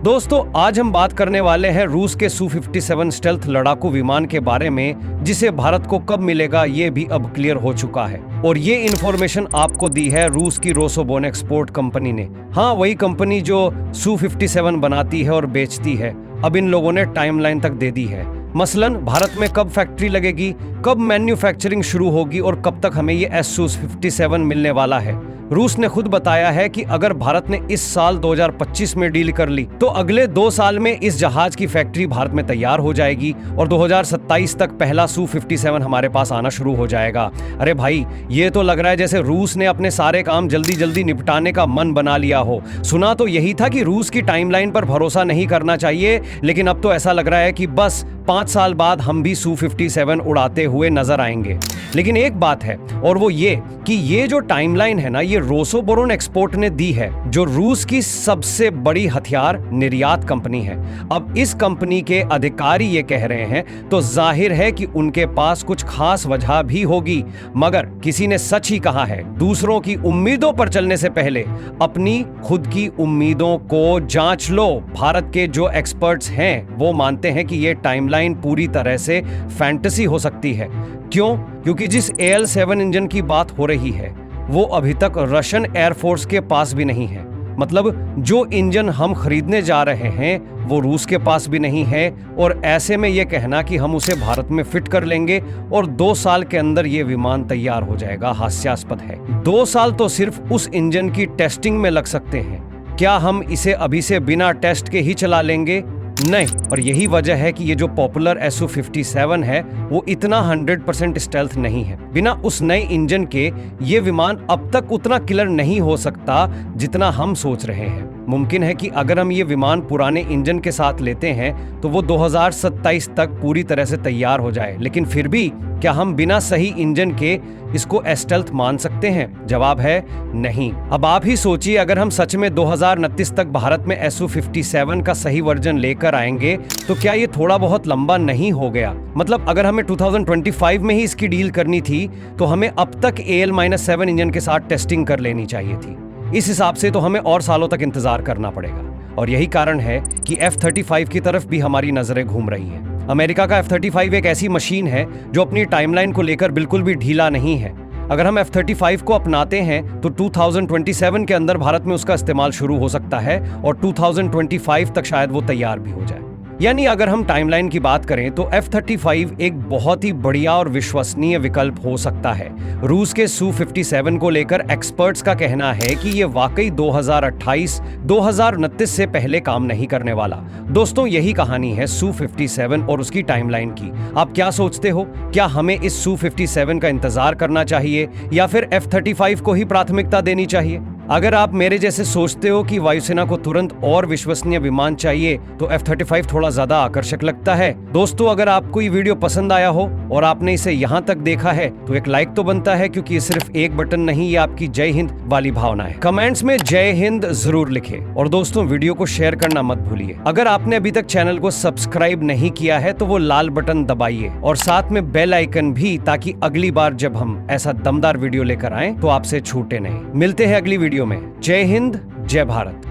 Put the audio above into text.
दोस्तों आज हम बात करने वाले हैं रूस के Su-57 स्टेल्थ लड़ाकू विमान के बारे में, जिसे भारत को कब मिलेगा ये भी अब क्लियर हो चुका है। और ये इन्फॉर्मेशन आपको दी है रूस की रोसोबोन एक्सपोर्ट कंपनी ने। हाँ, वही कंपनी जो Su-57 बनाती है और बेचती है। अब इन लोगों ने टाइमलाइन तक दे दी है, मसलन भारत में कब फैक्ट्री लगेगी, कब मैन्युफैक्चरिंग शुरू होगी और कब तक हमें ये Su-57 मिलने वाला है। रूस ने खुद बताया है कि अगर भारत ने इस साल 2025 में डील कर ली तो अगले 2 साल में इस जहाज की फैक्ट्री भारत में तैयार हो जाएगी और 2027 तक पहला Su-57 हमारे पास आना शुरू हो जाएगा। अरे भाई, ये तो लग रहा है जैसे रूस ने अपने सारे काम जल्दी जल्दी निपटाने का मन बना लिया हो। सुना तो यही था कि रूस की टाइमलाइन पर भरोसा नहीं करना चाहिए, लेकिन अब तो ऐसा लग रहा है कि बस 5 साल बाद हम भी Su-57 उड़ाते हुए नजर आएंगे। लेकिन एक बात है, और वो ये कि ये जो टाइमलाइन है ना, ये रोसोबोरोन एक्सपोर्ट ने दी है, जो रूस की सबसे बड़ी हथियार निर्यात कंपनी है। अब इस कंपनी के अधिकारी ये कह रहे हैं तो जाहिर है कि उनके पास कुछ खास वजह भी होगी, मगर किसी ने सच ही कहा है, दूसरों की उम्मीदों पर चलने से पहले अपनी खुद की उम्मीदों को जांच लो। भारत के जो एक्सपर्ट्स हैं वो मानते हैं कि ये टाइमलाइन पूरी तरह से फैंटेसी हो सकती है। क्यों? क्योंकि जिस AL-7 इंजन की बात हो रही है वो अभी तक रशियन एयरफोर्स के पास भी नहीं है। मतलब जो इंजन हम खरीदने जा रहे हैं वो रूस के पास भी नहीं है, और ऐसे में ये कहना कि हम उसे भारत में फिट कर लेंगे और 2 साल के अंदर ये विमान तैयार हो जाएगा, हास्यास्पद है। 2 साल तो सिर्फ उस इंजन की टेस्टिंग में लग सकते हैं। क्या हम इसे अभी से बिना टेस्ट के ही चला लेंगे? नहीं। और यही वजह है कि ये जो पॉपुलर Su-57 है वो इतना 100% स्टेल्थ नहीं है। बिना उस नए इंजन के ये विमान अब तक उतना किलर नहीं हो सकता जितना हम सोच रहे हैं। मुमकिन है कि अगर हम ये विमान पुराने इंजन के साथ लेते हैं तो वो 2027 तक पूरी तरह से तैयार हो जाए, लेकिन फिर भी क्या हम बिना सही इंजन के इसको स्टेल्थ मान सकते हैं? जवाब है नहीं। अब आप ही सोचिए, अगर हम सच में 2029 तक भारत में Su-57 का सही वर्जन लेकर आएंगे तो क्या ये थोड़ा बहुत लंबा नहीं हो गया? मतलब अगर हमें 2025 में ही इसकी डील करनी थी तो हमें अब तक AL-7 इंजन के साथ टेस्टिंग कर लेनी चाहिए थी। इस हिसाब से तो हमें और सालों तक इंतजार करना पड़ेगा, और यही कारण है कि F-35 की तरफ भी हमारी नजरें घूम रही हैं। अमेरिका का F-35 एक ऐसी मशीन है जो अपनी टाइमलाइन को लेकर बिल्कुल भी ढीला नहीं है। अगर हम F-35 को अपनाते हैं तो 2027 के अंदर भारत में उसका इस्तेमाल शुरू हो सकता है और 2025 तक शायद वो तैयार भी हो जाए। यानी अगर हम टाइमलाइन की बात करें तो F-35 एक बहुत ही बढ़िया और विश्वसनीय विकल्प हो सकता है। रूस के Su-57 को लेकर एक्सपर्ट्स का कहना है कि ये वाकई 2028-2029 से पहले काम नहीं करने वाला। दोस्तों, यही कहानी है Su-57 और उसकी टाइमलाइन की। आप क्या सोचते हो? क्या हमें इस Su-57 का इंतजार करना चाहिए या फिर F-35 को ही प्राथमिकता देनी चाहिए? अगर आप मेरे जैसे सोचते हो कि वायुसेना को तुरंत और विश्वसनीय विमान चाहिए तो F-35 थोड़ा ज्यादा आकर्षक लगता है। दोस्तों, अगर आपको ये वीडियो पसंद आया हो और आपने इसे यहाँ तक देखा है तो एक लाइक तो बनता है, क्योंकि ये सिर्फ एक बटन नहीं, ये आपकी जय हिंद वाली भावना है। कमेंट्स में जय हिंद जरूर लिखें और दोस्तों वीडियो को शेयर करना मत भूलिए। अगर आपने अभी तक चैनल को सब्सक्राइब नहीं किया है तो वो लाल बटन दबाइए और साथ में बेल आइकन भी, ताकि अगली बार जब हम ऐसा दमदार वीडियो लेकर आए तो आपसे छूटे नहीं। मिलते हैं अगली वीडियो में। जय हिंद, जय भारत।